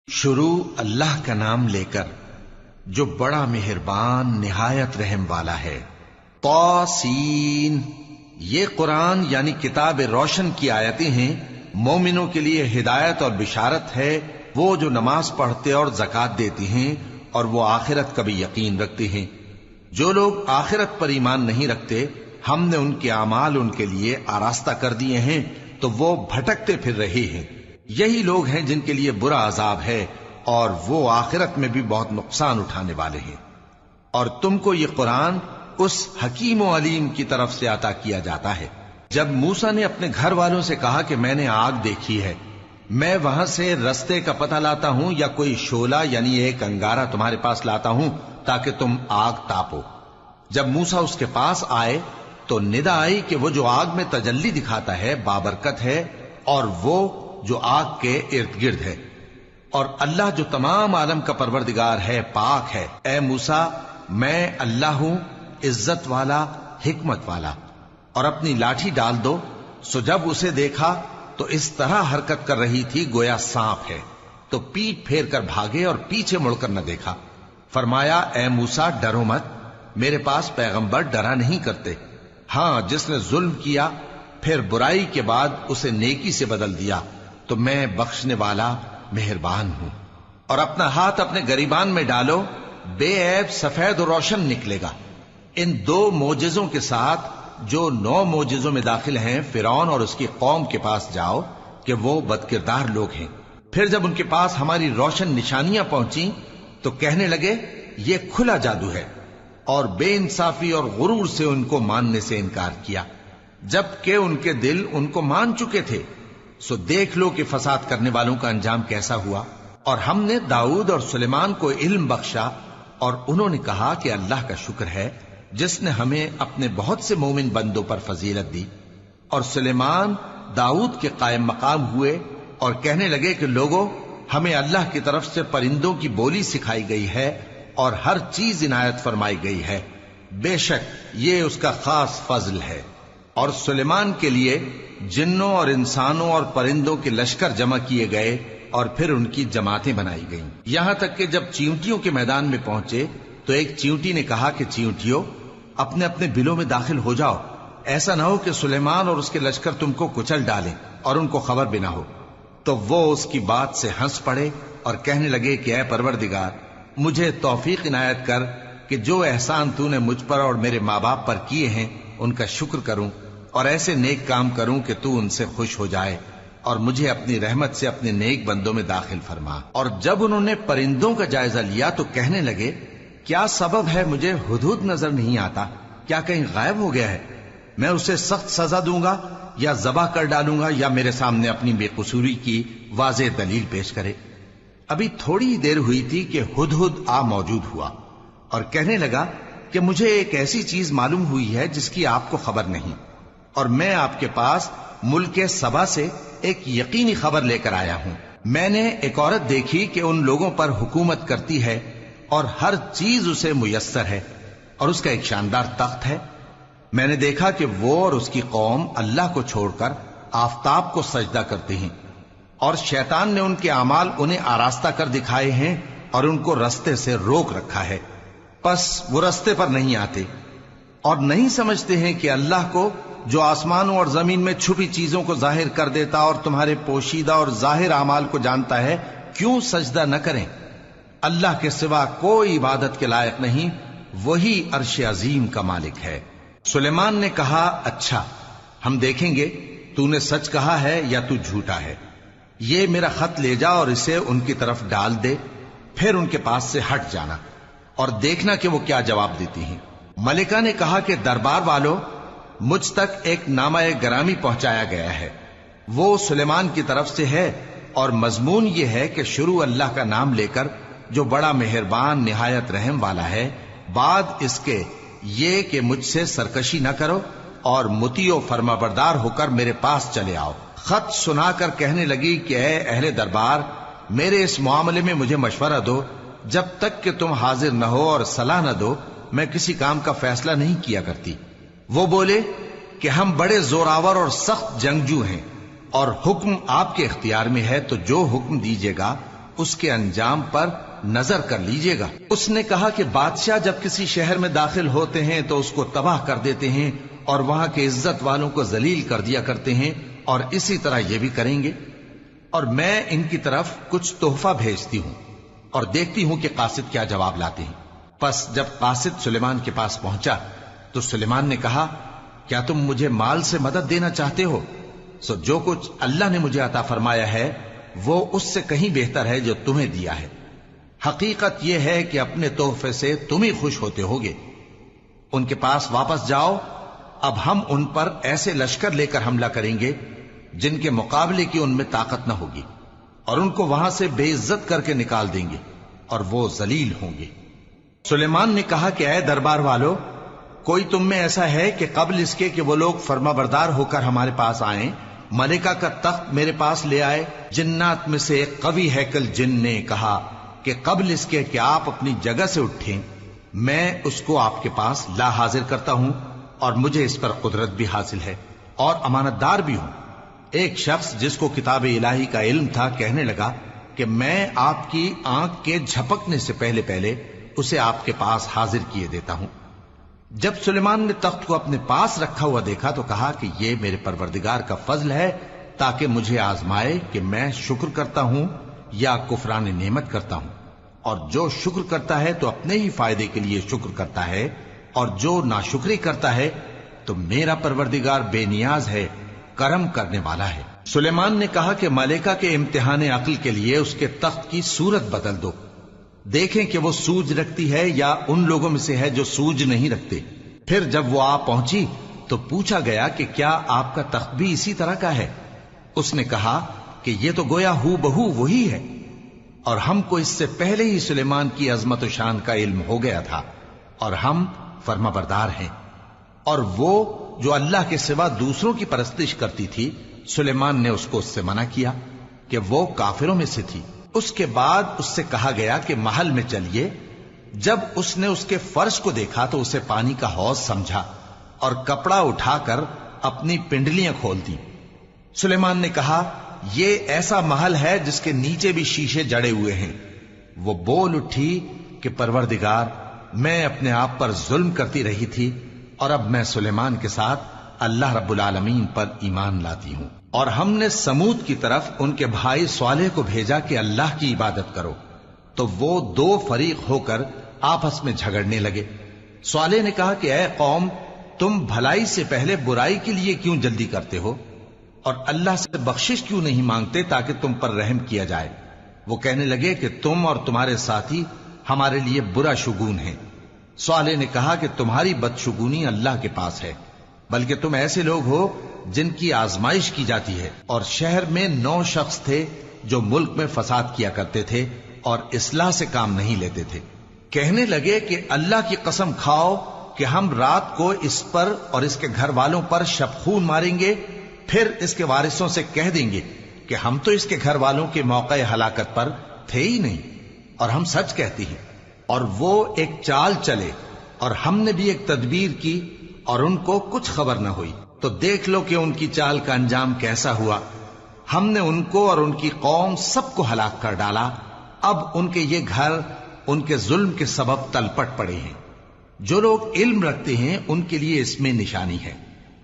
شروع اللہ کا نام لے کر جو بڑا مہربان نہایت رحم والا ہے۔ طاسین، یہ قرآن یعنی کتاب روشن کی آیتیں ہیں، مومنوں کے لیے ہدایت اور بشارت ہے، وہ جو نماز پڑھتے اور زکوٰۃ دیتی ہیں اور وہ آخرت کا بھی یقین رکھتے ہیں۔ جو لوگ آخرت پر ایمان نہیں رکھتے ہم نے ان کے اعمال ان کے لیے آراستہ کر دیے ہیں تو وہ بھٹکتے پھر رہے ہیں۔ یہی لوگ ہیں جن کے لیے برا عذاب ہے اور وہ آخرت میں بھی بہت نقصان اٹھانے والے ہیں۔ اور تم کو یہ قرآن اس حکیم و علیم کی طرف سے عطا کیا جاتا ہے۔ جب موسیٰ نے اپنے گھر والوں سے کہا کہ میں نے آگ دیکھی ہے، میں وہاں سے رستے کا پتہ لاتا ہوں یا کوئی شعلہ یعنی ایک انگارہ تمہارے پاس لاتا ہوں تاکہ تم آگ تاپو۔ جب موسیٰ اس کے پاس آئے تو ندا آئی کہ وہ جو آگ میں تجلی دکھاتا ہے بابرکت ہے اور وہ جو آگ کے ارد گرد ہے، اور اللہ جو تمام عالم کا پروردگار ہے پاک ہے۔ اے موسیٰ، میں اللہ ہوں، عزت والا، حکمت والا، اور اپنی لاٹھی ڈال دو۔ سو جب اسے دیکھا تو اس طرح حرکت کر رہی تھی گویا سانپ ہے، تو پیٹ پھیر کر بھاگے اور پیچھے مڑ کر نہ دیکھا۔ فرمایا، اے موسیٰ ڈرو مت، میرے پاس پیغمبر ڈرا نہیں کرتے۔ ہاں، جس نے ظلم کیا پھر برائی کے بعد اسے نیکی سے بدل دیا تو میں بخشنے والا مہربان ہوں۔ اور اپنا ہاتھ اپنے گریبان میں ڈالو، بے عیب سفید و روشن نکلے گا۔ ان دو معجزوں کے ساتھ جو 9 معجزوں میں داخل ہیں فرعون اور اس کی قوم کے پاس جاؤ کہ وہ بدکردار لوگ ہیں۔ پھر جب ان کے پاس ہماری روشن نشانیاں پہنچیں تو کہنے لگے یہ کھلا جادو ہے، اور بے انصافی اور غرور سے ان کو ماننے سے انکار کیا، جبکہ ان کے دل ان کو مان چکے تھے۔ سو دیکھ لو کہ فساد کرنے والوں کا انجام کیسا ہوا۔ اور ہم نے داؤد اور سلیمان کو علم بخشا، اور انہوں نے کہا کہ اللہ کا شکر ہے جس نے ہمیں اپنے بہت سے مومن بندوں پر فضیلت دی۔ اور سلیمان داؤد کے قائم مقام ہوئے اور کہنے لگے کہ لوگوں، ہمیں اللہ کی طرف سے پرندوں کی بولی سکھائی گئی ہے اور ہر چیز عنایت فرمائی گئی ہے، بے شک یہ اس کا خاص فضل ہے۔ اور سلیمان کے لیے جنوں اور انسانوں اور پرندوں کے لشکر جمع کیے گئے اور پھر ان کی جماعتیں بنائی گئیں، یہاں تک کہ جب چیونٹیوں کے میدان میں پہنچے تو ایک چیونٹی نے کہا کہ چیونٹیوں، اپنے اپنے بلوں میں داخل ہو جاؤ، ایسا نہ ہو کہ سلیمان اور اس کے لشکر تم کو کچل ڈالیں اور ان کو خبر بھی نہ ہو۔ تو وہ اس کی بات سے ہنس پڑے اور کہنے لگے کہ اے پروردگار، مجھے توفیق عنایت کر کہ جو احسان تو نے مجھ پر اور میرے ماں باپ پر کیے ہیں ان کا شکر کروں اور ایسے نیک کام کروں کہ تو ان سے خوش ہو جائے، اور مجھے اپنی رحمت سے اپنے نیک بندوں میں داخل فرما۔ اور جب انہوں نے پرندوں کا جائزہ لیا تو کہنے لگے کیا سبب ہے مجھے ہدہد نظر نہیں آتا؟ کیا کہیں غائب ہو گیا ہے؟ میں اسے سخت سزا دوں گا یا ذبح کر ڈالوں گا یا میرے سامنے اپنی بے قصوری کی واضح دلیل پیش کرے۔ ابھی تھوڑی دیر ہوئی تھی کہ ہدہد آ موجود ہوا اور کہنے لگا کہ مجھے ایک ایسی چیز معلوم ہوئی ہے جس کی آپ کو خبر نہیں، اور میں آپ کے پاس ملک سبا سے ایک یقینی خبر لے کر آیا ہوں۔ میں نے ایک عورت دیکھی کہ ان لوگوں پر حکومت کرتی ہے اور ہر چیز اسے میسر ہے، اور اس کا ایک شاندار تخت ہے۔ میں نے دیکھا کہ وہ اور اس کی قوم اللہ کو چھوڑ کر آفتاب کو سجدہ کرتے ہیں، اور شیطان نے ان کے اعمال انہیں آراستہ کر دکھائے ہیں اور ان کو رستے سے روک رکھا ہے، پس وہ رستے پر نہیں آتے اور نہیں سمجھتے ہیں کہ اللہ کو جو آسمانوں اور زمین میں چھپی چیزوں کو ظاہر کر دیتا اور تمہارے پوشیدہ اور ظاہر اعمال کو جانتا ہے، کیوں سجدہ نہ کریں؟ اللہ کے سوا کوئی عبادت کے لائق نہیں، وہی عرش عظیم کا مالک ہے۔ سلیمان نے کہا اچھا، ہم دیکھیں گے تو نے سچ کہا ہے یا تو جھوٹا ہے۔ یہ میرا خط لے جا اور اسے ان کی طرف ڈال دے، پھر ان کے پاس سے ہٹ جانا اور دیکھنا کہ وہ کیا جواب دیتی ہیں۔ ملکہ نے کہا کہ دربار والوں، مجھ تک ایک نامہ گرامی پہنچایا گیا ہے، وہ سلیمان کی طرف سے ہے، اور مضمون یہ ہے کہ شروع اللہ کا نام لے کر جو بڑا مہربان نہایت رحم والا ہے، بعد اس کے یہ کہ مجھ سے سرکشی نہ کرو اور مطیع و فرما بردار ہو کر میرے پاس چلے آؤ۔ خط سنا کر کہنے لگی کہ اے اہل دربار، میرے اس معاملے میں مجھے مشورہ دو، جب تک کہ تم حاضر نہ ہو اور صلاح نہ دو میں کسی کام کا فیصلہ نہیں کیا کرتی۔ وہ بولے کہ ہم بڑے زوراور اور سخت جنگجو ہیں، اور حکم آپ کے اختیار میں ہے، تو جو حکم دیجیے گا اس کے انجام پر نظر کر لیجئے گا۔ اس نے کہا کہ بادشاہ جب کسی شہر میں داخل ہوتے ہیں تو اس کو تباہ کر دیتے ہیں اور وہاں کے عزت والوں کو ذلیل کر دیا کرتے ہیں، اور اسی طرح یہ بھی کریں گے، اور میں ان کی طرف کچھ تحفہ بھیجتی ہوں اور دیکھتی ہوں کہ قاصد کیا جواب لاتے ہیں۔ پس جب قاصد سلیمان کے پاس پہنچا تو سلیمان نے کہا، کیا تم مجھے مال سے مدد دینا چاہتے ہو؟ سو جو کچھ اللہ نے مجھے عطا فرمایا ہے وہ اس سے کہیں بہتر ہے جو تمہیں دیا ہے۔ حقیقت یہ ہے کہ اپنے تحفے سے تم ہی خوش ہوتے ہوگے۔ ان کے پاس واپس جاؤ، اب ہم ان پر ایسے لشکر لے کر حملہ کریں گے جن کے مقابلے کی ان میں طاقت نہ ہوگی، اور ان کو وہاں سے بے عزت کر کے نکال دیں گے اور وہ ذلیل ہوں گے۔ سلیمان نے کہا کہ اے دربار والو، کوئی تم میں ایسا ہے کہ قبل اس کے کہ وہ لوگ فرما بردار ہو کر ہمارے پاس آئیں، ملکہ کا تخت میرے پاس لے آئے؟ جنات میں سے ایک قوی ہیکل جن نے کہا کہ قبل اس کے کہ آپ اپنی جگہ سے اٹھیں میں اس کو آپ کے پاس لا حاضر کرتا ہوں، اور مجھے اس پر قدرت بھی حاصل ہے اور امانت دار بھی ہوں۔ ایک شخص جس کو کتاب الہی کا علم تھا کہنے لگا کہ میں آپ کی آنکھ کے جھپکنے سے پہلے پہلے اسے آپ کے پاس حاضر کیے دیتا ہوں۔ جب سلیمان نے تخت کو اپنے پاس رکھا ہوا دیکھا تو کہا کہ یہ میرے پروردگار کا فضل ہے تاکہ مجھے آزمائے کہ میں شکر کرتا ہوں یا کفران نعمت کرتا ہوں، اور جو شکر کرتا ہے تو اپنے ہی فائدے کے لیے شکر کرتا ہے، اور جو ناشکری کرتا ہے تو میرا پروردگار بے نیاز ہے، کرم کرنے والا ہے۔ سلیمان نے کہا کہ ملکہ کے امتحان عقل کے لیے اس کے تخت کی صورت بدل دو، دیکھیں کہ وہ سوج رکھتی ہے یا ان لوگوں میں سے ہے جو سوج نہیں رکھتے۔ پھر جب وہ آ پہنچی تو پوچھا گیا کہ کیا آپ کا تخت بھی اسی طرح کا ہے؟ اس نے کہا کہ یہ تو گویا ہو بہو وہی ہے، اور ہم کو اس سے پہلے ہی سلیمان کی عظمت و شان کا علم ہو گیا تھا، اور ہم فرما بردار ہیں۔ اور وہ جو اللہ کے سوا دوسروں کی پرستش کرتی تھی، سلیمان نے اس کو اس سے منع کیا کہ وہ کافروں میں سے تھی۔ اس کے بعد اس سے کہا گیا کہ محل میں چلیے۔ جب اس نے اس کے فرش کو دیکھا تو اسے پانی کا حوض سمجھا اور کپڑا اٹھا کر اپنی پنڈلیاں کھول دی۔ سلیمان نے کہا، یہ ایسا محل ہے جس کے نیچے بھی شیشے جڑے ہوئے ہیں۔ وہ بول اٹھی کہ پروردگار، میں اپنے آپ پر ظلم کرتی رہی تھی، اور اب میں سلیمان کے ساتھ اللہ رب العالمین پر ایمان لاتی ہوں۔ اور ہم نے سمود کی طرف ان کے بھائی صالح کو بھیجا کہ اللہ کی عبادت کرو، تو وہ دو فریق ہو کر آپس میں جھگڑنے لگے۔ صالح نے کہا کہ اے قوم، تم بھلائی سے پہلے برائی کے لیے کیوں جلدی کرتے ہو، اور اللہ سے بخشش کیوں نہیں مانگتے تاکہ تم پر رحم کیا جائے؟ وہ کہنے لگے کہ تم اور تمہارے ساتھی ہمارے لیے برا شگون ہیں۔ صالح نے کہا کہ تمہاری بدشگونی اللہ کے پاس ہے، بلکہ تم ایسے لوگ ہو جن کی آزمائش کی جاتی ہے۔ اور شہر میں 9 شخص تھے جو ملک میں فساد کیا کرتے تھے اور اصلاح سے کام نہیں لیتے تھے۔ کہنے لگے کہ اللہ کی قسم کھاؤ کہ ہم رات کو اس پر اور اس کے گھر والوں پر شبخون ماریں گے، پھر اس کے وارثوں سے کہہ دیں گے کہ ہم تو اس کے گھر والوں کے موقع ہلاکت پر تھے ہی نہیں، اور ہم سچ کہتی ہیں۔ اور وہ ایک چال چلے، اور ہم نے بھی ایک تدبیر کی، اور ان کو کچھ خبر نہ ہوئی۔ تو دیکھ لو کہ ان کی چال کا انجام کیسا ہوا۔ ہم نے ان کو اور ان کی قوم سب کو ہلاک کر ڈالا۔ اب ان کے یہ گھر ان کے ظلم کے سبب تلپٹ پڑے ہیں۔ جو لوگ علم رکھتے ہیں ان کے لیے اس میں نشانی ہے،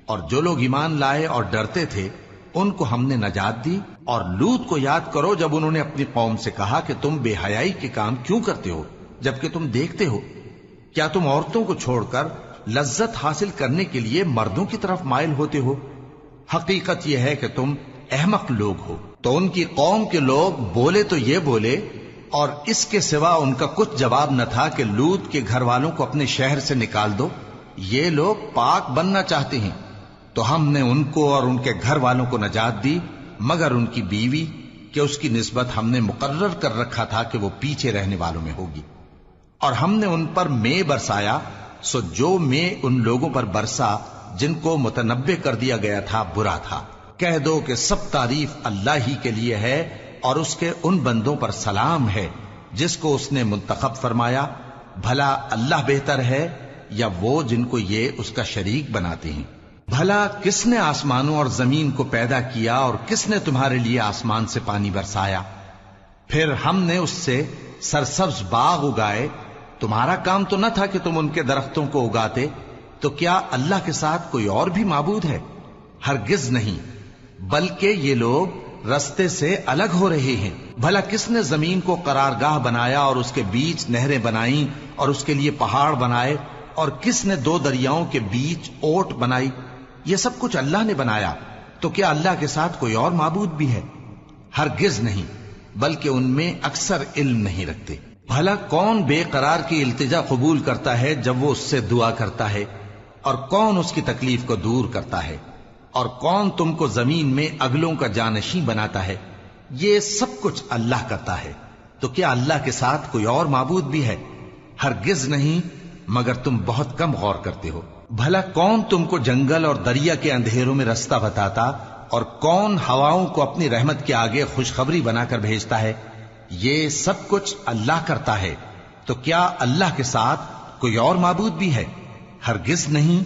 اور جو لوگ ایمان لائے اور ڈرتے تھے ان کو ہم نے نجات دی۔ اور لوط کو یاد کرو جب انہوں نے اپنی قوم سے کہا کہ تم بے حیائی کے کام کیوں کرتے ہو جبکہ تم دیکھتے ہو؟ کیا تم عورتوں کو چھوڑ کر لذت حاصل کرنے کے لیے مردوں کی طرف مائل ہوتے ہو؟ حقیقت یہ ہے کہ تم احمق لوگ ہو۔ تو ان کی قوم کے لوگ بولے تو یہ بولے، اور اس کے سوا ان کا کچھ جواب نہ تھا کہ لوط کے گھر والوں کو اپنے شہر سے نکال دو، یہ لوگ پاک بننا چاہتے ہیں۔ تو ہم نے ان کو اور ان کے گھر والوں کو نجات دی، مگر ان کی بیوی کہ اس کی نسبت ہم نے مقرر کر رکھا تھا کہ وہ پیچھے رہنے والوں میں ہوگی۔ اور ہم نے ان پر مے برسایا، سو جو مے ان لوگوں پر برسا جن کو متنبع کر دیا گیا تھا برا تھا۔ کہہ دو کہ سب تعریف اللہ ہی کے لیے ہے، اور اس کے ان بندوں پر سلام ہے جس کو اس نے منتخب فرمایا۔ بھلا اللہ بہتر ہے یا وہ جن کو یہ اس کا شریک بناتے ہیں؟ بھلا کس نے آسمانوں اور زمین کو پیدا کیا، اور کس نے تمہارے لیے آسمان سے پانی برسایا؟ پھر ہم نے اس سے سرسبز باغ اگائے، تمہارا کام تو نہ تھا کہ تم ان کے درختوں کو اگاتے، تو کیا اللہ کے ساتھ کوئی اور بھی معبود ہے؟ ہرگز نہیں، بلکہ یہ لوگ رستے سے الگ ہو رہے ہیں۔ بھلا کس نے زمین کو قرارگاہ بنایا اور اس کے بیچ نہریں بنائیں اور اس کے لیے پہاڑ بنائے، اور کس نے دو دریاؤں کے بیچ اوٹ بنائی؟ یہ سب کچھ اللہ نے بنایا، تو کیا اللہ کے ساتھ کوئی اور معبود بھی ہے؟ ہرگز نہیں، بلکہ ان میں اکثر علم نہیں رکھتے۔ بھلا کون بے قرار کی التجا قبول کرتا ہے جب وہ اس سے دعا کرتا ہے، اور کون اس کی تکلیف کو دور کرتا ہے، اور کون تم کو زمین میں اگلوں کا جانشین بناتا ہے؟ یہ سب کچھ اللہ کرتا ہے، تو کیا اللہ کے ساتھ کوئی اور معبود بھی ہے؟ ہرگز نہیں، مگر تم بہت کم غور کرتے ہو۔ بھلا کون تم کو جنگل اور دریا کے اندھیروں میں رستہ بتاتا، اور کون ہواؤں کو اپنی رحمت کے آگے خوشخبری بنا کر بھیجتا ہے؟ یہ سب کچھ اللہ کرتا ہے، تو کیا اللہ کے ساتھ کوئی اور معبود بھی ہے؟ ہرگز نہیں۔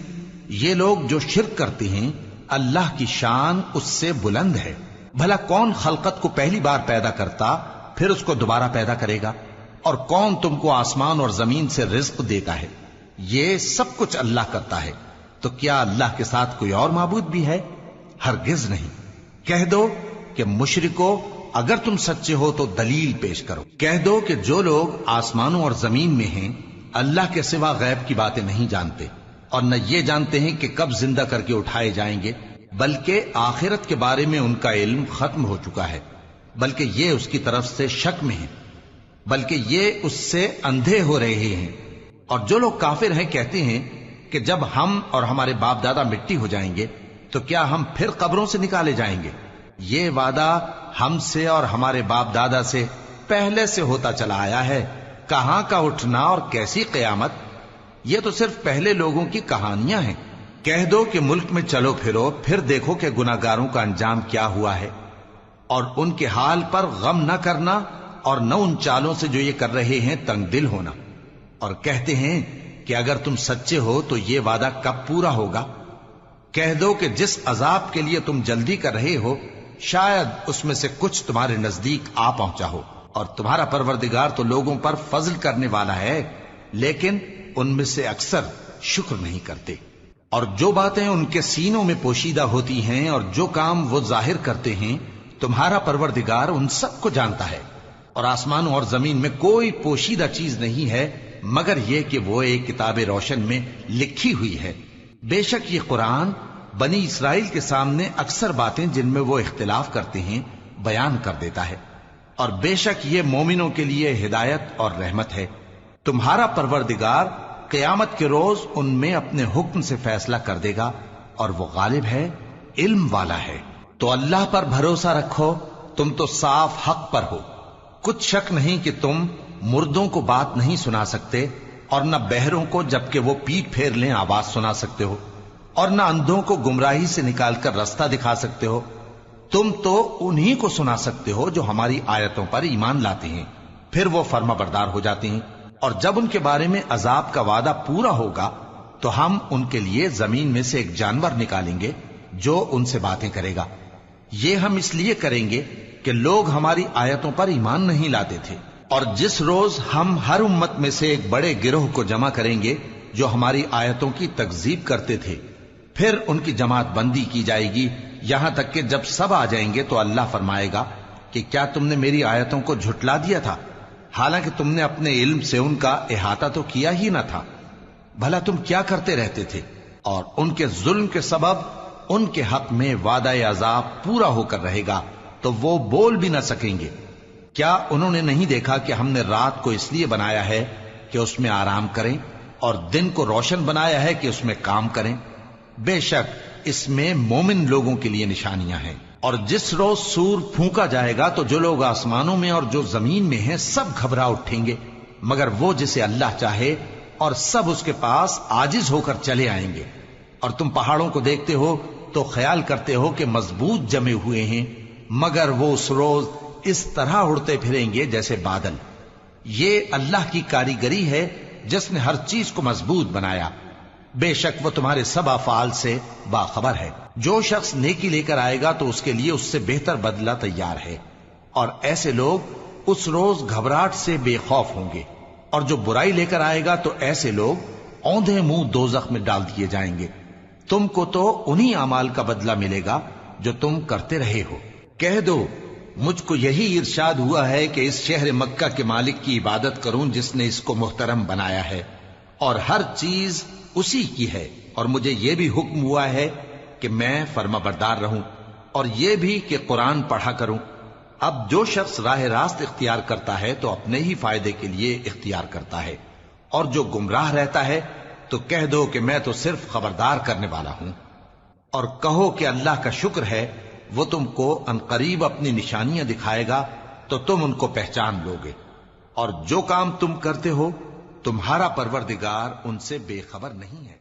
یہ لوگ جو شرک کرتے ہیں، اللہ کی شان اس سے بلند ہے۔ بھلا کون خلقت کو پہلی بار پیدا کرتا پھر اس کو دوبارہ پیدا کرے گا؟ اور کون تم کو آسمان اور زمین سے رزق دیتا ہے؟ یہ سب کچھ اللہ کرتا ہے، تو کیا اللہ کے ساتھ کوئی اور معبود بھی ہے؟ ہرگز نہیں۔ کہہ دو کہ مشرکو، اگر تم سچے ہو تو دلیل پیش کرو۔ کہہ دو کہ جو لوگ آسمانوں اور زمین میں ہیں اللہ کے سوا غیب کی باتیں نہیں جانتے، اور نہ یہ جانتے ہیں کہ کب زندہ کر کے اٹھائے جائیں گے، بلکہ آخرت کے بارے میں ان کا علم ختم ہو چکا ہے، بلکہ یہ اس کی طرف سے شک میں ہیں، بلکہ یہ اس سے اندھے ہو رہے ہیں۔ اور جو لوگ کافر ہیں کہتے ہیں کہ جب ہم اور ہمارے باپ دادا مٹی ہو جائیں گے تو کیا ہم پھر قبروں سے نکالے جائیں گے؟ یہ وعدہ ہم سے اور ہمارے باپ دادا سے پہلے سے ہوتا چلا آیا ہے، کہاں کا اٹھنا اور کیسی قیامت؟ یہ تو صرف پہلے لوگوں کی کہانیاں ہیں۔ کہہ دو کہ ملک میں چلو پھرو، پھر دیکھو کہ گناہگاروں کا انجام کیا ہوا ہے، اور ان کے حال پر غم نہ کرنا، اور نہ ان چالوں سے جو یہ کر رہے ہیں تنگ دل ہونا۔ اور کہتے ہیں کہ اگر تم سچے ہو تو یہ وعدہ کب پورا ہوگا؟ کہہ دو کہ جس عذاب کے لیے تم جلدی کر رہے ہو شاید اس میں سے کچھ تمہارے نزدیک آ پہنچا ہو، اور تمہارا پروردگار تو لوگوں پر فضل کرنے والا ہے، لیکن ان میں سے اکثر شکر نہیں کرتے۔ اور جو باتیں ان کے سینوں میں پوشیدہ ہوتی ہیں اور جو کام وہ ظاہر کرتے ہیں، تمہارا پروردگار ان سب کو جانتا ہے۔ اور آسمانوں اور زمین میں کوئی پوشیدہ چیز نہیں ہے مگر یہ کہ وہ ایک کتاب روشن میں لکھی ہوئی ہے۔ بے شک یہ قرآن بنی اسرائیل کے سامنے اکثر باتیں جن میں وہ اختلاف کرتے ہیں بیان کر دیتا ہے، اور بے شک یہ مومنوں کے لیے ہدایت اور رحمت ہے۔ تمہارا پروردگار قیامت کے روز ان میں اپنے حکم سے فیصلہ کر دے گا، اور وہ غالب ہے، علم والا ہے۔ تو اللہ پر بھروسہ رکھو، تم تو صاف حق پر ہو۔ کچھ شک نہیں کہ تم مردوں کو بات نہیں سنا سکتے، اور نہ بہروں کو جبکہ وہ پیٹ پھیر لیں آواز سنا سکتے ہو، اور نہ اندھوں کو گمراہی سے نکال کر رستہ دکھا سکتے ہو۔ تم تو انہی کو سنا سکتے ہو جو ہماری آیتوں پر ایمان لاتے ہیں، پھر وہ فرما بردار ہو جاتے ہیں۔ اور جب ان کے بارے میں عذاب کا وعدہ پورا ہوگا تو ہم ان کے لیے زمین میں سے ایک جانور نکالیں گے جو ان سے باتیں کرے گا۔ یہ ہم اس لیے کریں گے کہ لوگ ہماری آیتوں پر ایمان نہیں لاتے تھے۔ اور جس روز ہم ہر امت میں سے ایک بڑے گروہ کو جمع کریں گے جو ہماری آیتوں کی تکذیب کرتے تھے، پھر ان کی جماعت بندی کی جائے گی، یہاں تک کہ جب سب آ جائیں گے تو اللہ فرمائے گا کہ کیا تم نے میری آیتوں کو جھٹلا دیا تھا، حالانکہ تم نے اپنے علم سے ان کا احاطہ تو کیا ہی نہ تھا؟ بھلا تم کیا کرتے رہتے تھے؟ اور ان کے ظلم کے سبب ان کے حق میں وعدہ عذاب پورا ہو کر رہے گا تو وہ بول بھی نہ سکیں گے۔ کیا انہوں نے نہیں دیکھا کہ ہم نے رات کو اس لیے بنایا ہے کہ اس میں آرام کریں، اور دن کو روشن بنایا ہے کہ اس میں کام کریں؟ بے شک اس میں مومن لوگوں کے لیے نشانیاں ہیں۔ اور جس روز سور پھونکا جائے گا تو جو لوگ آسمانوں میں اور جو زمین میں ہیں سب گھبرا اٹھیں گے مگر وہ جسے اللہ چاہے، اور سب اس کے پاس عاجز ہو کر چلے آئیں گے۔ اور تم پہاڑوں کو دیکھتے ہو تو خیال کرتے ہو کہ مضبوط جمے ہوئے ہیں، مگر وہ اس روز اس طرح اڑتے پھریں گے جیسے بادل۔ یہ اللہ کی کاریگری ہے جس نے ہر چیز کو مضبوط بنایا، بے شک وہ تمہارے سب افعال سے باخبر ہے۔ جو شخص نیکی لے کر آئے گا تو اس کے لیے اس سے بہتر بدلہ تیار ہے، اور ایسے لوگ اس روز گھبراہٹ سے بے خوف ہوں گے، اور جو برائی لے کر آئے گا تو ایسے لوگ اوندھے منہ دوزخ میں ڈال دیے جائیں گے۔ تم کو تو انہی اعمال کا بدلہ ملے گا جو تم کرتے رہے ہو۔ کہہ دو مجھ کو یہی ارشاد ہوا ہے کہ اس شہر مکہ کے مالک کی عبادت کروں جس نے اس کو محترم بنایا ہے، اور ہر چیز اسی کی ہے، اور مجھے یہ بھی حکم ہوا ہے کہ میں فرما بردار رہوں، اور یہ بھی کہ قرآن پڑھا کروں۔ اب جو شخص راہ راست اختیار کرتا ہے تو اپنے ہی فائدے کے لیے اختیار کرتا ہے، اور جو گمراہ رہتا ہے تو کہہ دو کہ میں تو صرف خبردار کرنے والا ہوں۔ اور کہو کہ اللہ کا شکر ہے وہ تم کو عنقریب اپنی نشانیاں دکھائے گا تو تم ان کو پہچان لو گے، اور جو کام تم کرتے ہو تمہارا پروردگار ان سے بے خبر نہیں ہے۔